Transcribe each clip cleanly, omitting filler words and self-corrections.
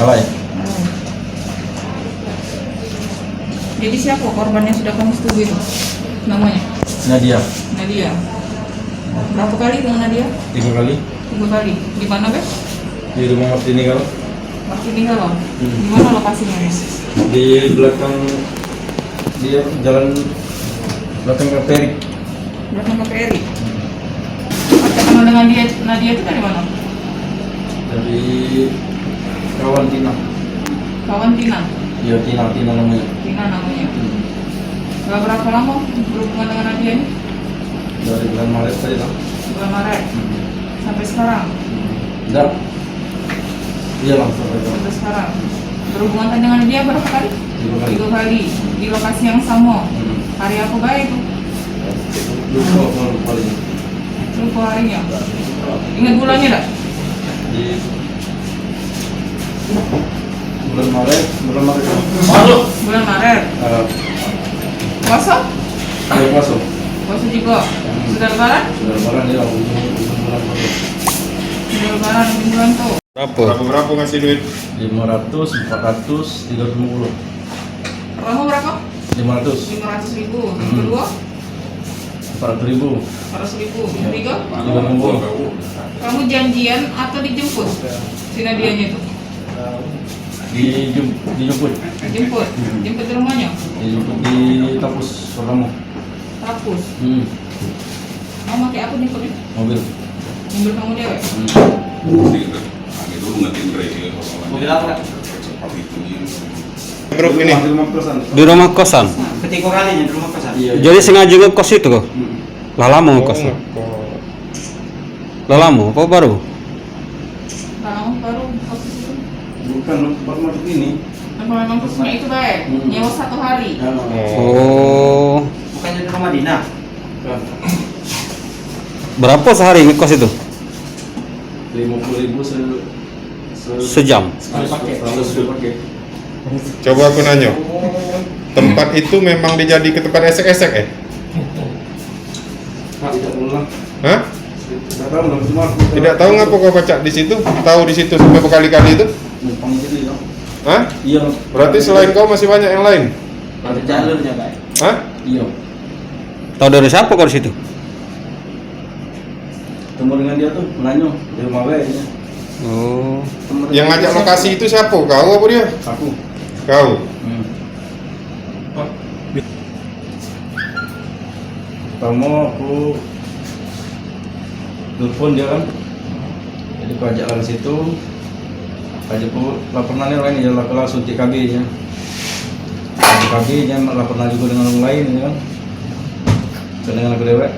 Salah ya? Jadi siapa korban yang sudah kamu setujui itu? Namanya? Nadia. Nadia. Berapa kali dengan Nadia? 3 kali. 3 kali. Di mana, Be? Di rumah Martini kalau Masih tinggal loh. Di mana lokasinya, Be? di belakang dia jalan belakang KPRI. Belakang KPRI. Percakapan dengan dia, Nadia itu dari mana? Dari kawan Tina. Kawan Tina. Iya Tina namanya. Tina namanya. Gak berapa lama berhubungan dengan Nadia ini? Dari bulan Maret tadi lah. Bulan Maret. Sampai sekarang. Enggak. Iya langsung aja. Sampai sekarang. Berhubungan dengan dia berapa kali? 3 kali. 3 kali. Di lokasi yang sama. Hari apa baik itu? Lupa kalinya. Lupa harinya. Ingat bulannya tak? Di bulan Maret. Bulan Maret. Puasa? Ya masuk. Puasa juga. Sudah lebaran? Sudah lebaran ya ujung bulan Maret. Sudah lebaran ujung bulan tuh. Berapa ngasih duit? 500, 400, 350. Pertama berapa? 500, 500.000. Yang kedua? 400.000. 400.000. Yang ketiga? 350. Kamu janjian atau dijemput? Si Nadianya itu? Dijemput. Dijemput. Jemput di rumahnya? Dijemput di Tapus Soekarno. Tapus. Kamu pakai apa jemputnya? Mobil. Mobil kamu dewek? Mobil apa? Bro ini Di rumah kosan. Ketiga kalinya di rumah kosan. Iya. Jadi sengaja ngekos itu kok. Lah lama ngekos. Lah lama apa baru? Kamu baru posisi itu? Bukan tempat masuk ini. Memang khususnya itu baik. Nyewa 1 hari. Oh. Bukannya di rumah Dina. Berapa sehari ngekos itu? 50.000 Sejam. sekali pakai. Coba aku nanya. Tempat itu memang dijadi ke tempat esek-esek Tidak pulang. Hah? Tidak tahu lah cuma aku Tidak tahu ngapa kau pacak di situ? Tahu di situ sampai berkali-kali itu? numpang jadi ya. Hah? Iya. Berarti selain kau masih banyak yang lain? Ada jalurnya, Pak. Hah? Iya. Tahu dari siapa kau di situ? Temu dengan dia tuh nanya di rumah gue ya. Oh. Yang ngajak lokasi itu siapa? Kau apa dia? Aku. Kau. Pertama aku telepon dia kan, jadi aku ajak ke situ, ajak aku laporan lain ya langsung TKB nya, TKB nya laporan juga dengan orang lain ya kan, dengan aku dewek.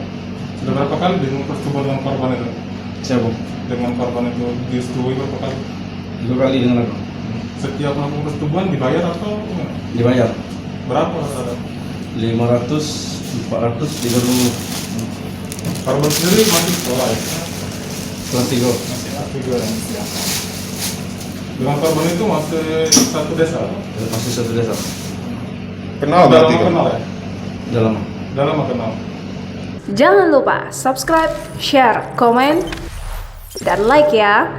Sudah berapa kali bersetubuh dengan korban itu? Siapa? Dengan korban itu disetujui berapa kali? 2 kali dengan aku. Setiap melakukan persetubuhan dibayar atau gimana? Dibayar Berapa rata-rata? 500, 400, 30. Korban sendiri masih sekolah ya? Kelas 3. Masih A3 ya? Dengan korban itu masih satu desa? Masih satu desa. Kenal Udah berarti lama kau? kenal ya? Udah lama. Udah lama kenal? Jangan lupa subscribe, share, komen, dan like ya.